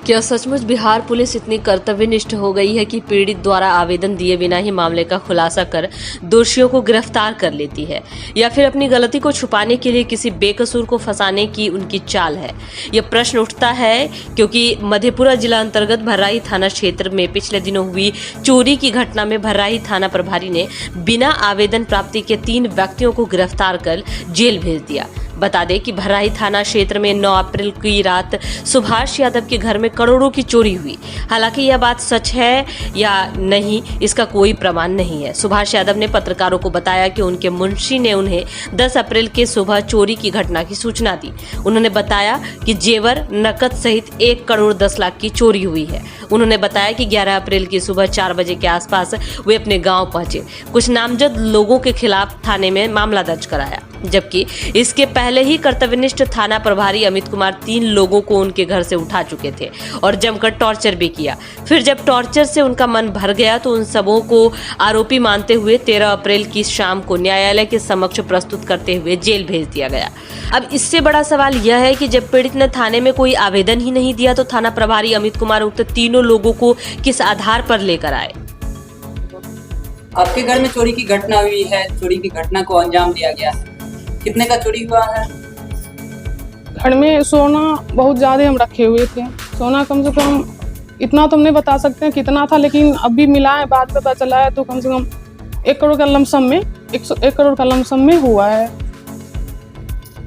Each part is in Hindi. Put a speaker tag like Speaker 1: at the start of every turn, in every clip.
Speaker 1: क्या सचमुच बिहार पुलिस इतनी कर्तव्यनिष्ठ हो गई है कि पीड़ित द्वारा आवेदन दिए बिना ही मामले का खुलासा कर दोषियों को गिरफ्तार कर लेती है, या फिर अपनी गलती को छुपाने के लिए किसी बेकसूर को फंसाने की उनकी चाल है? यह प्रश्न उठता है क्योंकि मधेपुरा जिला अंतर्गत भर्राही थाना क्षेत्र में पिछले दिनों हुई चोरी की घटना में भर्राही थाना प्रभारी ने बिना आवेदन प्राप्ति के 3 व्यक्तियों को गिरफ्तार कर जेल भेज दिया। बता दें कि भर्राही थाना क्षेत्र में 9 अप्रैल की रात सुभाष यादव के घर में करोड़ों की चोरी हुई। हालांकि यह बात सच है या नहीं, इसका कोई प्रमाण नहीं है। सुभाष यादव ने पत्रकारों को बताया कि उनके मुंशी ने उन्हें 10 अप्रैल के सुबह चोरी की घटना की सूचना दी। उन्होंने बताया कि जेवर, नकद सहित 1 करोड़ 10 लाख की चोरी हुई है। उन्होंने बताया कि 11 अप्रैल की सुबह 4 बजे के आसपास वे अपने गाँव पहुंचे। कुछ नामजद लोगों के खिलाफ थाने में मामला दर्ज कराया, जबकि इसके पहले ही कर्तव्यनिष्ठ थाना प्रभारी अमित कुमार 3 लोगों को उनके घर से उठा चुके थे और जमकर टॉर्चर भी किया। फिर जब टॉर्चर से उनका मन भर गया तो उन सबों को आरोपी मानते हुए 13 अप्रैल की शाम को न्यायालय के समक्ष प्रस्तुत करते हुए जेल भेज दिया गया। अब इससे बड़ा सवाल यह है कि जब पीड़ित ने थाने में कोई आवेदन ही नहीं दिया तो थाना प्रभारी अमित कुमार उक्त तीनों लोगों को किस आधार पर लेकर आए?
Speaker 2: आपके घर में चोरी की घटना हुई है, चोरी की घटना को अंजाम दिया गया है। कितने का चोरी हुआ है?
Speaker 3: घर में सोना बहुत ज़्यादा हम रखे हुए थे। सोना कम से कम इतना तो हम नहीं बता सकते हैं कितना था, लेकिन अभी मिला है, बाद पता चला है तो कम से कम 1 करोड़ का लमसम में 1 करोड़ का लमसम में हुआ है।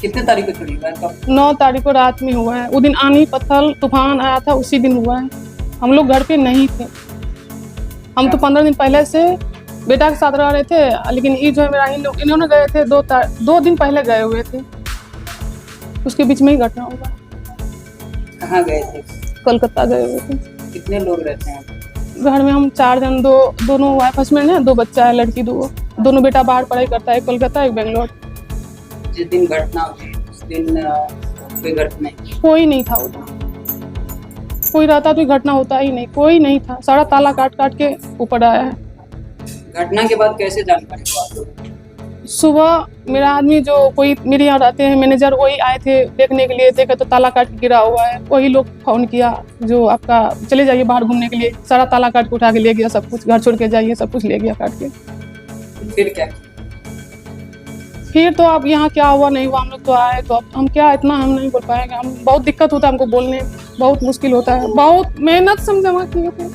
Speaker 2: कितने तारीख को चोरी हुआ है?
Speaker 3: 9 तारीख को रात में हुआ है। उस दिन आंधी पत्थर तूफान आया था, उसी दिन हुआ है। हम लोग घर पे नहीं थे। हम तो 15 दिन पहले से बेटा के साथ रह रहे थे, लेकिन ये जो है मेरा इन्होंने गए थे 2 दिन पहले गए हुए थे, उसके बीच में ही घटना हुआ।
Speaker 2: कहाँ गए थे?
Speaker 3: कोलकाता गए हुए थे।
Speaker 2: कितने लोग रहते हैं
Speaker 3: घर में? हम 4 जन, दोनों वाइफ हस्बैंड है, 2 बच्चा है, लड़की 2। दोनों बेटा बाहर पढ़ाई करता है, कोलकाता, एक बेंगलोर।
Speaker 2: जिस दिन घटना हुई उस दिन कोई घर नहीं?
Speaker 3: कोई नहीं था उधर। कोई रहता तो घटना होता ही नहीं, कोई नहीं था। सारा ताला काट काट के ऊपर आया है।
Speaker 2: घटना के बाद कैसे जानकारी हुआ आप लोगों?
Speaker 3: सुबह मेरा आदमी जो कोई मेरे यहाँ रहते हैं मैनेजर, वही आए थे देखने के लिए। देखे तो ताला काट के गिरा हुआ है। वही लोग फोन किया जो आपका चले जाइए बाहर घूमने के लिए। सारा ताला काट के उठा के ले गया, सब कुछ घर छोड़ के जाइए, सब कुछ ले गया काट के।
Speaker 2: फिर क्या?
Speaker 3: फिर तो अब यहाँ क्या हुआ नहीं हुआ, हम लोग तो आए तो अब हम क्या, इतना हम नहीं बोल पाएंगे। हम बहुत दिक्कत होता है हमको बोलने, बहुत मुश्किल होता है। बहुत मेहनत से हम जमा किए थे।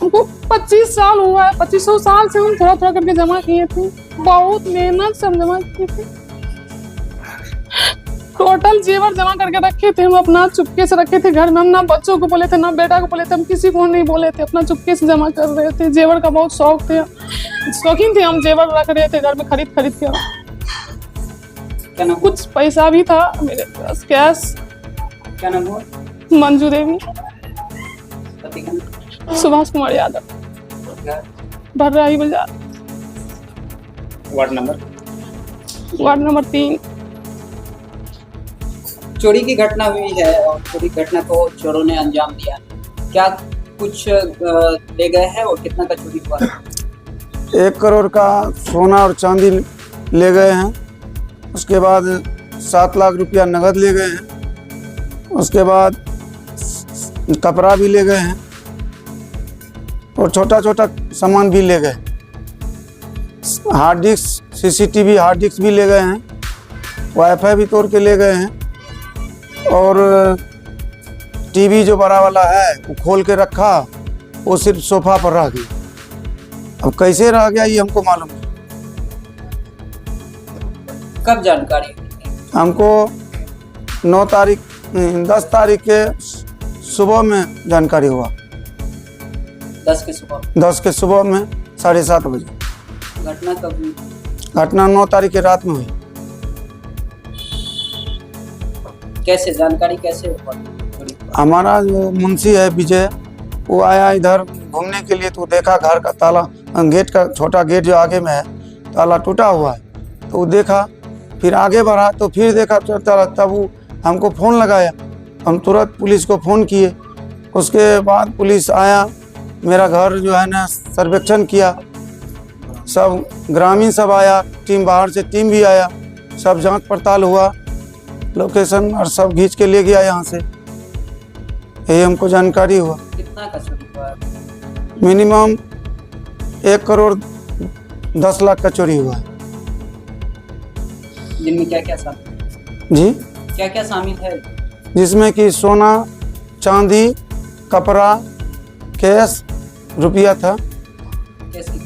Speaker 3: हमको 25 साल हुआ है, 2500 साल से हम थोड़ा थोड़ा करके जमा किए थे। बहुत मेहनत से हम जमा किए थे। टोटल जेवर जमा करके रखे थे हम, अपना चुपके से रखे थे घर में। हम ना बच्चों को बोले थे ना बेटा को बोले थे, हम किसी को नहीं बोले थे, अपना चुपके से जमा कर रहे थे। जेवर का बहुत शौक थे, शौकीन थे हम। जेवर रख रहे थे घर में खरीद खरीद के।
Speaker 2: क्या नाम?
Speaker 3: कुछ पैसा भी था मेरे पास, कैश।
Speaker 2: क्या नाम हुआ?
Speaker 3: मंजू देवी।
Speaker 2: पति का नाम?
Speaker 3: सुभाष कुमार यादव, भर्राही बाजार,
Speaker 2: वार्ड नंबर?
Speaker 3: Ward number 3।
Speaker 2: चोरी की घटना हुई है और चोरी की घटना को चोरों ने अंजाम दिया। क्या कुछ ले गए हैं और कितना का चोरी हुआ?
Speaker 4: 1 करोड़ का सोना और चांदी ले गए हैं। उसके बाद 7 लाख रुपया नगद ले गए हैं। उसके बाद कपड़ा भी ले गए हैं और छोटा छोटा सामान भी ले गए। Hard disk, CCTV hard disk भी ले गए हैं। वाईफाई भी तोड़ के ले गए हैं और टीवी जो बड़ा वाला है वो खोल के रखा, वो सिर्फ सोफा पर रह गया। अब कैसे रह गया ये हमको मालूम नहीं।
Speaker 2: कब जानकारी?
Speaker 4: हमको 10 तारीख के सुबह में जानकारी हुआ।
Speaker 2: 10 के सुबह?
Speaker 4: 10 के सुबह में 7:30 बजे।
Speaker 2: घटना कब हुई?
Speaker 4: घटना 9 तारीख की रात में हुई।
Speaker 2: कैसे जानकारी कैसे हुआ?
Speaker 4: हमारा जो मुंशी है विजय, वो आया इधर घूमने के लिए, तो देखा घर का ताला, गेट का छोटा गेट जो आगे में है, ताला टूटा हुआ है। तो वो देखा, फिर आगे बढ़ा तो फिर देखा ताला, तब वो हमको फ़ोन लगाया। हम तुरंत पुलिस को फ़ोन किए। उसके बाद पुलिस आया, मेरा घर जो है ना सर्वेक्षण किया। सब ग्रामीण सब आया, टीम बाहर से टीम भी आया, सब जांच पड़ताल हुआ, लोकेशन और सब खींच के ले गया यहाँ से। यही हमको जानकारी हुआ।
Speaker 2: कितना का चोरी हुआ है?
Speaker 4: मिनिमम 1 करोड़ 10 लाख का चोरी हुआ है।
Speaker 2: जिनमें क्या क्या शामिल
Speaker 4: जी,
Speaker 2: क्या क्या शामिल है?
Speaker 4: जिसमें कि सोना, चांदी, कपड़ा, कैश, रुपया था।
Speaker 2: कैसी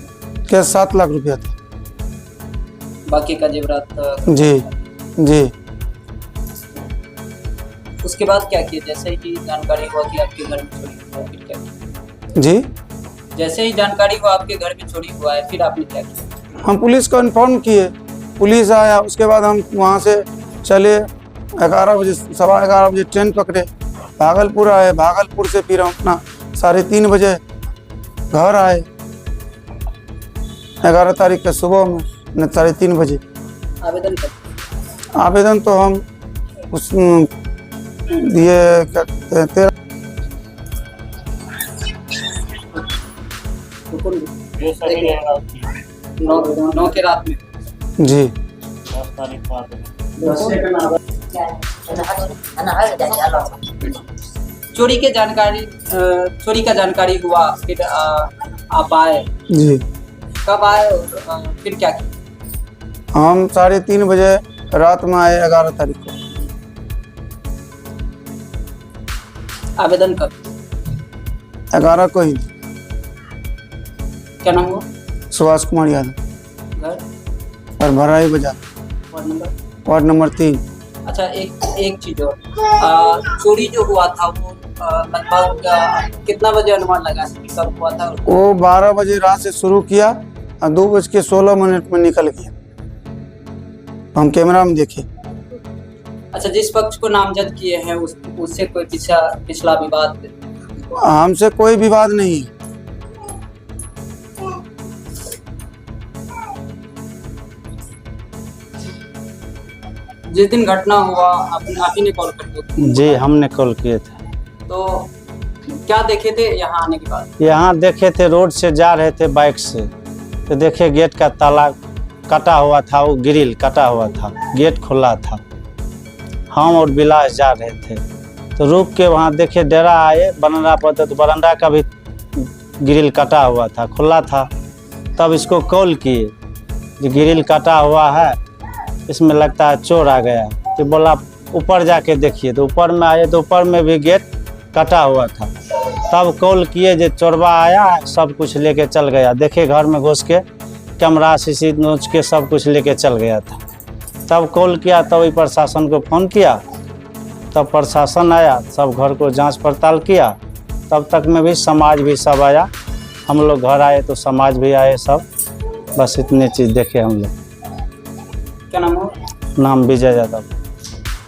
Speaker 4: कैश 7 लाख रुपया था।
Speaker 2: बाकी का जेवरात?
Speaker 4: जी जी।
Speaker 2: उसके बाद क्या किया? जैसे ही जानकारी हुआ कि आपके घर में चोरी हुआ है, फिर क्या किया?
Speaker 4: जी,
Speaker 2: जैसे ही जानकारी हुआ आपके घर में चोरी हुआ है, फिर आपने क्या किया?
Speaker 4: हम पुलिस को इन्फॉर्म किए, पुलिस आया। उसके बाद हम वहाँ से चले 11 बजे, 11:15 बजे ट्रेन पकड़े, भागलपुर आए। भागलपुर से फिर हम अपना 3:30 बजे घर आए। 11 तारीख के सुबह में 3:30 बजे।
Speaker 2: आवेदन कर
Speaker 4: आवेदन तो हम उस दिए क्या कहते हैं,
Speaker 2: 9 के रात में।
Speaker 4: जी।
Speaker 2: चोरी का जानकारी हुआ, फिर आप आए।
Speaker 4: जी,
Speaker 2: कब आए और फिर क्या किया?
Speaker 4: हम 3:30 बजे रात में आए 11 तारीख को।
Speaker 2: आवेदन कब?
Speaker 4: 11 को ही।
Speaker 2: क्या नाम हुआ?
Speaker 4: सुभाष कुमार यादव,
Speaker 2: घर
Speaker 4: और भराई बाजार,
Speaker 2: वार्ड नंबर?
Speaker 4: Ward number 3।
Speaker 2: अच्छा, एक चीज और, चोरी जो हुआ था वो लगभग कितना बजे अनुमान लगा कि कब हुआ था?
Speaker 4: वो 12 बजे रात से शुरू किया और 2:16 में निकल गया। हम कैमरा में देखे।
Speaker 2: अच्छा, जिस पक्ष को नामजद किए हैं उससे कोई पिछला विवाद?
Speaker 4: हमसे कोई विवाद नहीं है।
Speaker 2: जिस दिन घटना हुआ आप ही ने कॉल करके?
Speaker 5: जी, हमने कॉल किए थे।
Speaker 2: तो क्या देखे थे यहाँ आने के बाद?
Speaker 5: यहाँ देखे थे, रोड से जा रहे थे बाइक से, तो देखे गेट का ताला कटा हुआ था, वो ग्रिल कटा हुआ था, गेट खुला था। हम और बिलास जा रहे थे तो रुक के वहाँ देखे डेरा आए, बरामदा पर, तो बरामदा का भी ग्रिल कटा हुआ था, खुला था। तब इसको कॉल किए कि ग्रिल कटा हुआ है, इसमें लगता है चोर आ गया। तो बोला ऊपर जाके देखिए, तो ऊपर में आए तो ऊपर में भी गेट कटा हुआ था। तब कॉल किए जो चोरवा आया, सब कुछ लेके चल गया। देखे घर में घुस के कैमरा सीसी नोच के सब कुछ लेके चल गया था। तब कॉल किया, तब वही प्रशासन को फ़ोन किया, तब प्रशासन आया, सब घर को जांच पड़ताल किया। तब तक में भी समाज भी सब आया, हम लोग घर आए तो समाज भी आए सब। बस इतनी चीज़ देखे हम लोग।
Speaker 2: क्या नाम हो?
Speaker 5: नाम विजय यादव,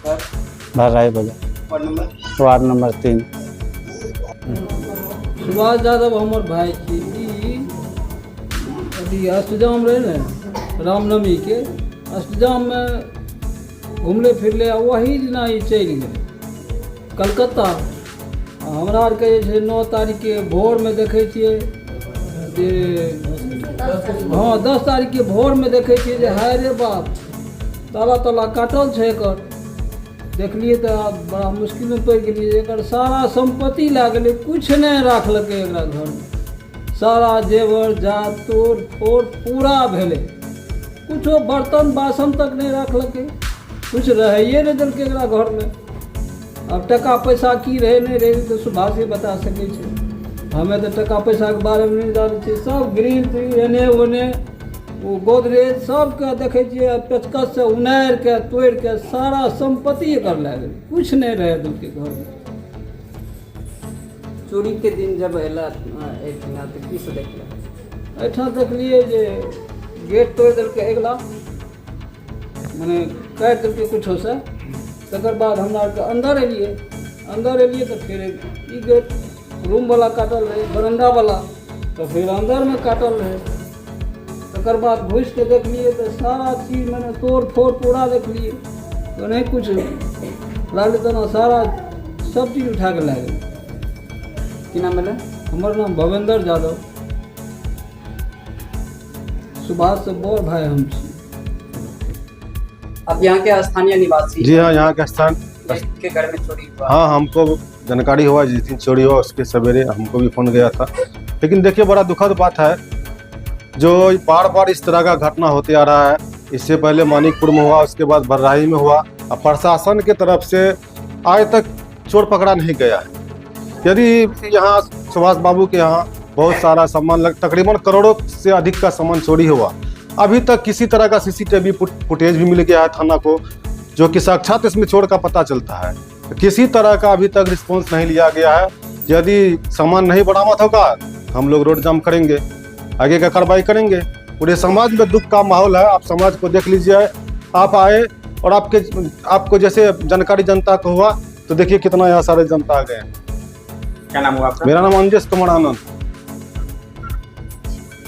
Speaker 2: घर
Speaker 5: भराई बाजार,
Speaker 2: ward number?
Speaker 5: Ward number 3।
Speaker 6: Subhash Yadav हमार भाई की अभी अष्टजाम रहे ने रामनवमी के, अष्टजाम में घूमले फिरले वही दिना ही चलि गए कलकत्ता। हमरा आरके जे छै 9 तारीख के भोर में देखे छियै जे, हाँ 10 तारीख के भोर में देखे छियै जे हाय रे बाप, ताला काटल छै एकर। देखलिए तो बड़ा मुश्किल में पड़ गई। एकर सारा संपत्ति ला गए, कुछ नहीं राखलकै एकरा घर में। सारा जेवर जात तोड़ फोड़ पूरा भेले, कुछो बर्तन बासन तक नहीं राखलकै, कुछ रहिए नहीं देलकै एकरा घर में। अब टका पैसा की रहे नहीं रहे तो सुभाषे बता सकै छै, हमें तो टका पैसा के बारे में नहीं जाने छियै। सब ग्रिल त्रिल एने ओने वो गोदरेज सबके देखे छियै, पेचकस से उनारि के तोड़ के सारा संपत्ति एकर ला गेल, कुछ नहीं रहे दूसरे घर में।
Speaker 2: चोरी के दिन जब अयला एहिठिना तऽ की सब देखलियै?
Speaker 6: एहिठाम देखलिए जे गेट तोड़ देलकै अगिला, मने काटि देलकै कुछो से। तकर बाद हमरा आरके अंदर एलिए तो फिर ई गेट रूम वाला काटल रहे, बरंडा वाला, तो फिर अंदर में काटल रहे। तकर बाद घुस के देखलिए तो सारा चीज मैंने तोड़ फोड़ पूरा देखलिए, तो नहीं कुछ लागल तना सारा सब चीज उठा के ला गेल।
Speaker 2: की नाम भेलै?
Speaker 6: हमर नाम भवेंद्र यादव, सुभाष से बड़ भाई हम छी।
Speaker 2: अब यहाँ के स्थानीय निवासी?
Speaker 7: जी हाँ, यहाँ का स्थान
Speaker 2: के घर में चोरी हुआ?
Speaker 7: हाँ, हमको जानकारी हुआ जिस दिन चोरी हुआ उसके सवेरे हमको भी फ़ोन गया था। लेकिन देखिए बड़ा दुखद बात है जो बार बार इस तरह का घटना होते आ रहा है। इससे पहले मानिकपुर में हुआ, उसके बाद बर्राही में हुआ। अब प्रशासन के तरफ से आज तक चोर पकड़ा नहीं गया है। यदि यहाँ सुभाष बाबू के यहाँ बहुत सारा सामान तकरीबन करोड़ों से अधिक का सामान चोरी हुआ, अभी तक किसी तरह का CCTV फुटेज भी मिल गया है थाना को, जो कि साक्षात इसमें चोर का पता चलता है। किसी तरह का अभी तक रिस्पॉन्स नहीं लिया गया है। यदि सामान नहीं बरामद होगा हम लोग रोड जाम करेंगे, आगे का कार्रवाई करेंगे। पूरे समाज में दुख का माहौल है। आप समाज को देख लीजिए, आप आए और आपको जैसे जानकारी जनता को हुआ तो देखिए कितना यहाँ सारे जनता आ गए।
Speaker 2: क्या नाम हुआ आपका?
Speaker 7: मेरा नाम अंजेश कुमार आनंद।